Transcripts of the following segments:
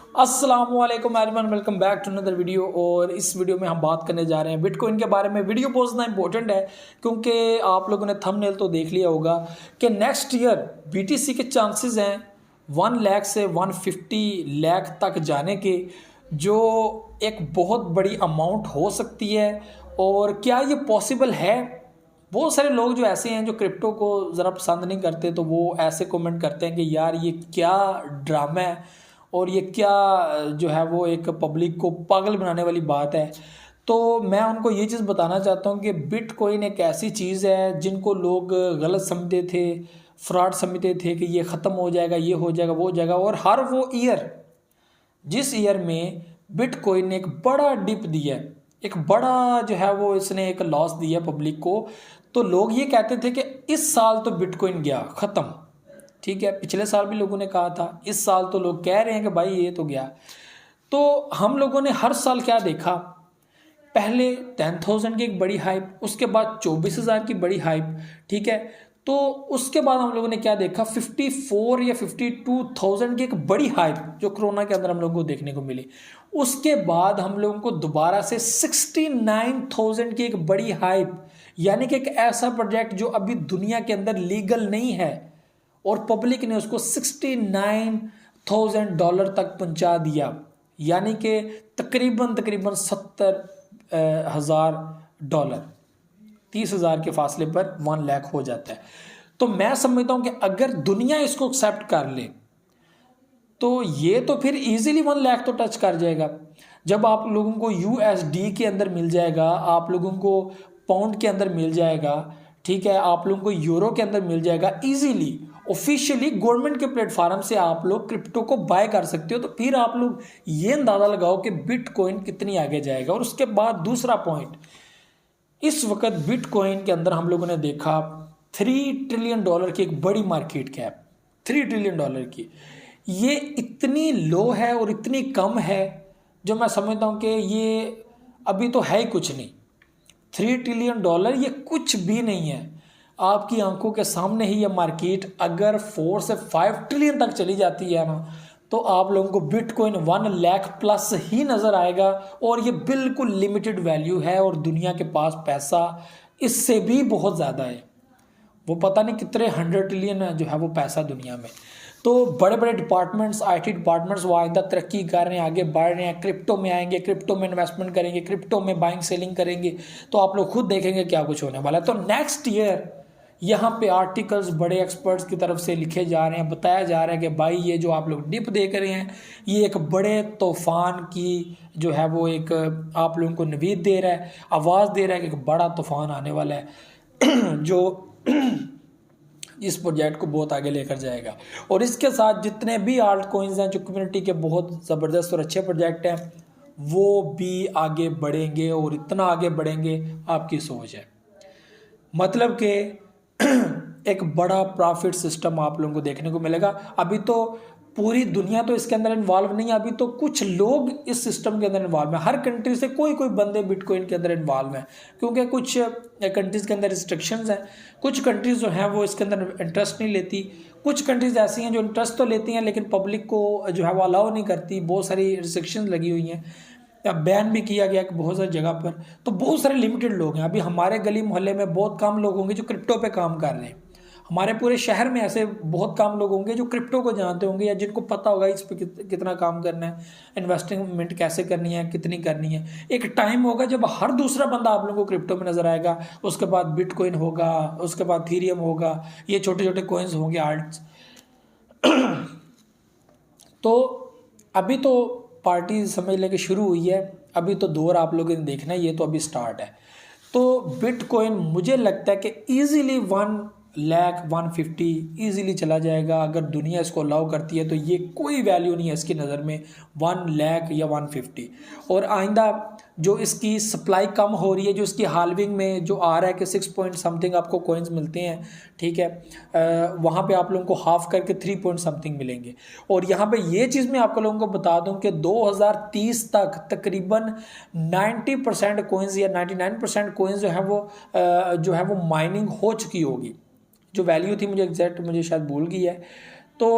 अस्सलामुअलैकुम everyone, welcome back to another video. और इस वीडियो में हम बात करने जा रहे हैं बिटकॉइन के बारे में। वीडियो बहुत ज़्यादा इंपॉर्टेंट है क्योंकि आप लोगों ने थंबनेल तो देख लिया होगा कि नेक्स्ट ईयर बीटीसी के चांसेस हैं 1 लाख से 150 लाख तक जाने के, जो एक बहुत बड़ी अमाउंट हो सकती है। और क्या ये पॉसिबल है? बहुत सारे लोग जो ऐसे हैं जो क्रिप्टो को ज़रा पसंद नहीं करते, तो वो ऐसे कमेंट करते हैं कि यार ये क्या ड्रामा है और ये क्या जो है वो एक पब्लिक को पागल बनाने वाली बात है। तो मैं उनको ये चीज़ बताना चाहता हूँ कि बिटकॉइन एक ऐसी चीज़ है जिनको लोग गलत समझते थे, फ्रॉड समझते थे कि ये ख़त्म हो जाएगा, ये हो जाएगा, वो हो जाएगा। और हर वो ईयर जिस ईयर में बिटकॉइन ने एक बड़ा डिप दिया है, एक बड़ा जो है वो इसने एक लॉस दिया पब्लिक को, तो लोग ये कहते थे कि इस साल तो बिटकॉइन गया ख़त्म। ठीक है, पिछले साल भी लोगों ने कहा था, इस साल तो लोग कह रहे हैं कि भाई ये तो गया। तो हम लोगों ने हर साल क्या देखा? पहले 10,000 की एक बड़ी हाइप, उसके बाद 24,000 की बड़ी हाइप। ठीक है, तो उसके बाद हम लोगों ने क्या देखा? 54 या 52,000 की एक बड़ी हाइप जो कोरोना के अंदर हम लोगों को देखने को मिली। उसके बाद हम लोगों को दोबारा से 69,000 की एक बड़ी हाइप, यानी कि एक ऐसा प्रोजेक्ट जो अभी दुनिया के अंदर लीगल नहीं है और पब्लिक ने उसको $69,000 तक पहुंचा दिया, यानी कि तकरीबन 70,000 $30,000 के फासले पर 1 लाख हो जाता है। तो मैं समझता हूं कि अगर दुनिया इसको एक्सेप्ट कर ले तो ये तो फिर इजीली 1 लाख तो टच कर जाएगा। जब आप लोगों को यूएसडी के अंदर मिल जाएगा, आप लोगों को पाउंड के अंदर मिल जाएगा, ठीक है, आप लोगों को यूरो के अंदर मिल जाएगा इजीली, ऑफिशियली गवर्नमेंट के प्लेटफॉर्म से आप लोग क्रिप्टो को बाय कर सकते हो, तो फिर आप लोग ये अंदाज़ा लगाओ कि बिटकॉइन कितनी आगे जाएगा। और उसके बाद दूसरा पॉइंट, इस वक्त बिटकॉइन के अंदर हम लोगों ने देखा $3 ट्रिलियन की एक बड़ी मार्केट कैप, $3 ट्रिलियन की। ये इतनी लो है और इतनी कम है जो मैं समझता हूँ कि ये अभी तो है ही कुछ नहीं। $3 ट्रिलियन ये कुछ भी नहीं है। आपकी आंखों के सामने ही ये मार्केट अगर 4 से 5 ट्रिलियन तक चली जाती है ना, तो आप लोगों को बिटकॉइन 1 लाख प्लस ही नज़र आएगा। और ये बिल्कुल लिमिटेड वैल्यू है और दुनिया के पास पैसा इससे भी बहुत ज़्यादा है। वो पता नहीं कितने 100 ट्रिलियन जो है वो पैसा दुनिया में। तो बड़े बड़े डिपार्टमेंट्स, आईटी डिपार्टमेंट्स वो आइंदा तरक्की कर रहे हैं, आगे बढ़ रहे हैं, क्रिप्टो में आएंगे, क्रिप्टो में इन्वेस्टमेंट करेंगे, क्रिप्टो में बाइंग सेलिंग करेंगे। तो आप लोग खुद देखेंगे क्या कुछ होने वाला है। तो नेक्स्ट ईयर यहाँ पे आर्टिकल्स बड़े एक्सपर्ट्स की तरफ से लिखे जा रहे हैं, बताया जा रहा है कि भाई ये जो आप लोग डिप देख रहे हैं ये एक बड़े तूफान की जो है वो एक आप लोगों को नवीद दे रहा है, आवाज़ दे रहा है कि एक बड़ा तूफान आने वाला है जो इस प्रोजेक्ट को बहुत आगे लेकर जाएगा। और इसके साथ जितने भी आल्ट कॉइन्स हैं जो कम्युनिटी के बहुत ज़बरदस्त और अच्छे प्रोजेक्ट हैं वो भी आगे बढ़ेंगे, और इतना आगे बढ़ेंगे आपकी सोच है। मतलब कि एक बड़ा प्रॉफिट सिस्टम आप लोगों को देखने को मिलेगा। अभी तो पूरी दुनिया तो इसके अंदर इन्वॉल्व नहीं है, अभी तो कुछ लोग इस सिस्टम के अंदर इन्वॉल्व हैं। हर कंट्री से कोई कोई बंदे बिटकॉइन के अंदर इन्वॉल्व हैं, क्योंकि कुछ कंट्रीज़ के अंदर रिस्ट्रिक्शंस हैं। कुछ कंट्रीज़ जो हैं वो इसके अंदर इंटरेस्ट नहीं लेती, कुछ कंट्रीज़ ऐसी हैं जो इंटरेस्ट तो लेती हैं लेकिन पब्लिक को जो है वो अलाउ नहीं करती। बहुत सारी रिस्ट्रिक्शंस लगी हुई हैं, बैन भी किया गया कि बहुत सारी जगह पर। तो बहुत सारे लिमिटेड लोग हैं। अभी हमारे गली मोहल्ले में बहुत कम लोग होंगे जो क्रिप्टो पे काम कर रहे हैं। हमारे पूरे शहर में ऐसे बहुत कम लोग होंगे जो क्रिप्टो को जानते होंगे या जिनको पता होगा इस पे कितना काम करना है, इन्वेस्टमेंट कैसे करनी है, कितनी करनी है। एक टाइम होगा जब हर दूसरा बंदा आप लोगों को क्रिप्टो में नज़र आएगा। उसके बाद बिटकॉइन होगा, उसके बाद थीरियम होगा, ये छोटे छोटे कॉइन्स होंगे, आर्ट्स। तो अभी तो पार्टी समझ लेके शुरू हुई है, अभी तो दौर आप लोगों ने देखना है, ये तो अभी स्टार्ट है। तो बिटकॉइन मुझे लगता है कि इजीली 1 लाख 150 इजीली चला जाएगा। अगर दुनिया इसको अलाउ करती है तो ये कोई वैल्यू नहीं है इसकी नज़र में 1 लाख या 150। और आइंदा जो इसकी सप्लाई कम हो रही है, जो इसकी हाल्विंग में जो आ रहा है कि 6 पॉइंट समथिंग आपको कॉइन्स मिलते हैं, ठीक है, वहाँ पे आप लोगों को हाफ करके 3 पॉइंट समथिंग मिलेंगे। और यहाँ पे ये चीज़ मैं आप लोगों को बता दूं कि 2030 तक तकरीबन 90% कॉइन्स या 99% कॉइन्स जो है वो माइनिंग हो चुकी होगी। जो वैल्यू थी मुझे एग्जैक्ट शायद भूल गई है, तो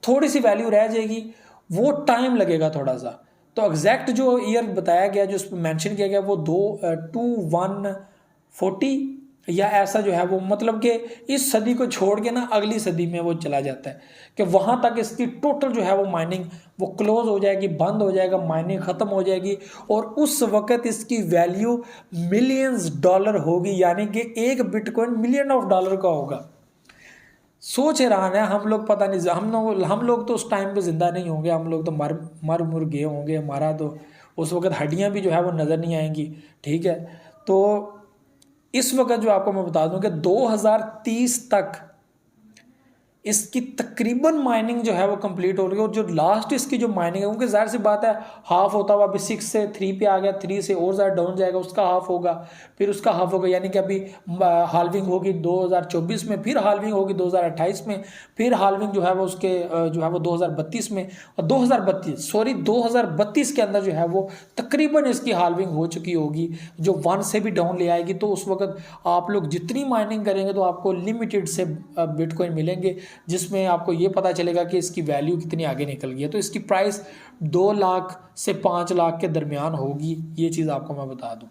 थोड़ी सी वैल्यू रह जाएगी। वो टाइम लगेगा थोड़ा सा। तो एग्जैक्ट जो ईयर बताया गया, जो उस पर मैंशन किया गया, वो 2140 या ऐसा जो है वो, मतलब कि इस सदी को छोड़ के ना अगली सदी में वो चला जाता है कि वहाँ तक इसकी टोटल जो है वो माइनिंग वो क्लोज हो जाएगी, बंद हो जाएगा, माइनिंग ख़त्म हो जाएगी। और उस वक़्त इसकी वैल्यू मिलियंस डॉलर होगी, यानी कि एक बिटकॉइन $1 मिलियन का होगा। सोच हैरान है। हम लोग पता नहीं, हम लोग तो उस टाइम पे ज़िंदा नहीं होंगे, हम लोग तो मर मुर गए होंगे। हमारा तो उस वक्त हड्डियां भी जो है वो नज़र नहीं आएंगी। ठीक है, तो इस वक्त जो आपको मैं बता दूं कि 2030 तक इसकी तकरीबन माइनिंग जो है वो कंप्लीट हो रही है। और जो लास्ट इसकी जो माइनिंग है, क्योंकि जाहिर सी बात है हाफ होता हुआ अभी 6 से 3 पे आ गया, 3 से और ज़्यादा डाउन जाएगा, उसका हाफ होगा, फिर उसका हाफ होगा, यानी कि अभी हाल्विंग होगी 2024 में, फिर हाल्विंग होगी 2028 में, फिर हाल्विंग जो है वो उसके जो है वो 2032 में, और 2032 के अंदर जो है वो तकरीबन इसकी हाल्विंग हो चुकी होगी, जो 1 से भी डाउन ले आएगी। तो उस वक्त आप लोग जितनी माइनिंग करेंगे तो आपको लिमिटेड से बिटकॉइन मिलेंगे, जिसमें आपको ये पता चलेगा कि इसकी वैल्यू कितनी आगे निकल गई है। तो इसकी प्राइस 2 लाख से 5 लाख के दरमियान होगी, ये चीज़ आपको मैं बता दूं।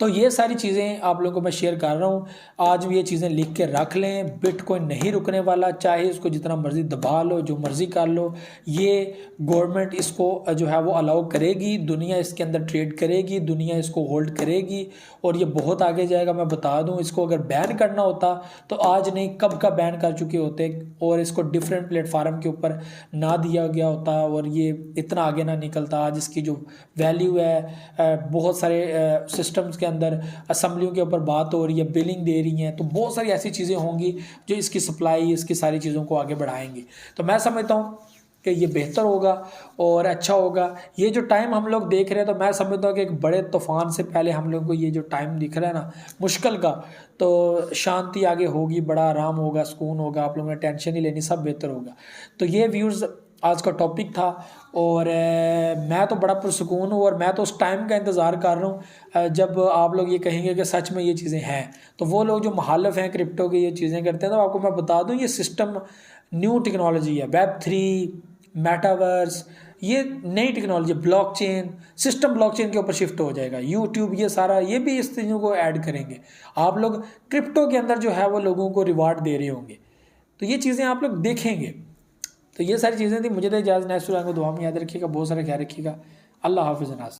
तो ये सारी चीज़ें आप लोगों को मैं शेयर कर रहा हूँ। आज भी ये चीज़ें लिख के रख लें, बिटकॉइन नहीं रुकने वाला, चाहे इसको जितना मर्जी दबा लो, जो मर्जी कर लो, ये गवर्नमेंट इसको जो है वो अलाउ करेगी, दुनिया इसके अंदर ट्रेड करेगी, दुनिया इसको होल्ड करेगी, और ये बहुत आगे जाएगा। मैं बता दूं, इसको अगर बैन करना होता तो आज नहीं कब का बैन कर चुके होते, और इसको डिफरेंट प्लेटफार्म के ऊपर ना दिया गया होता, और ये इतना आगे ना निकलता। आज इसकी जो वैल्यू है, बहुत सारे सिस्टम्स के अंदर असम्बलियों के ऊपर बात हो रही है, बिलिंग दे रही हैं, तो बहुत सारी ऐसी चीज़ें होंगी जो इसकी सप्लाई, इसकी सारी चीज़ों को आगे बढ़ाएंगी। तो मैं समझता हूँ कि ये बेहतर होगा और अच्छा होगा। ये जो टाइम हम लोग देख रहे हैं, तो मैं समझता हूँ कि एक बड़े तूफान से पहले हम लोग को ये जो टाइम दिख रहा है ना मुश्किल का, तो शांति आगे होगी, बड़ा आराम होगा, सुकून होगा, आप लोगों ने टेंशन नहीं लेनी, सब बेहतर होगा। तो ये व्यूज़ आज का टॉपिक था, और मैं तो बड़ा पुरसुकून हूँ, और मैं तो उस टाइम का इंतज़ार कर रहा हूँ जब आप लोग ये कहेंगे कि सच में ये चीज़ें हैं। तो वो लोग जो मुखालिफ हैं क्रिप्टो की, ये चीज़ें करते हैं, तो आपको मैं बता दूँ, ये सिस्टम न्यू टेक्नोलॉजी है, Web3, मेटावर्स, ये नई टेक्नोलॉजी, ब्लॉकचेन सिस्टम, ब्लॉकचेन के ऊपर शिफ्ट हो जाएगा। यूट्यूब, ये सारा, ये भी इस चीज़ों को ऐड करेंगे। आप लोग क्रिप्टो के अंदर जो है वो लोगों को रिवार्ड दे रहे होंगे, तो ये चीज़ें आप लोग देखेंगे। तो ये सारी चीज़ें थी। मुझे तो इजाज़त, नेक्स्ट को दुआ में याद रखिएगा, बहुत सारा ख्याल रखिएगा। अल्लाह हाफिज़ नास।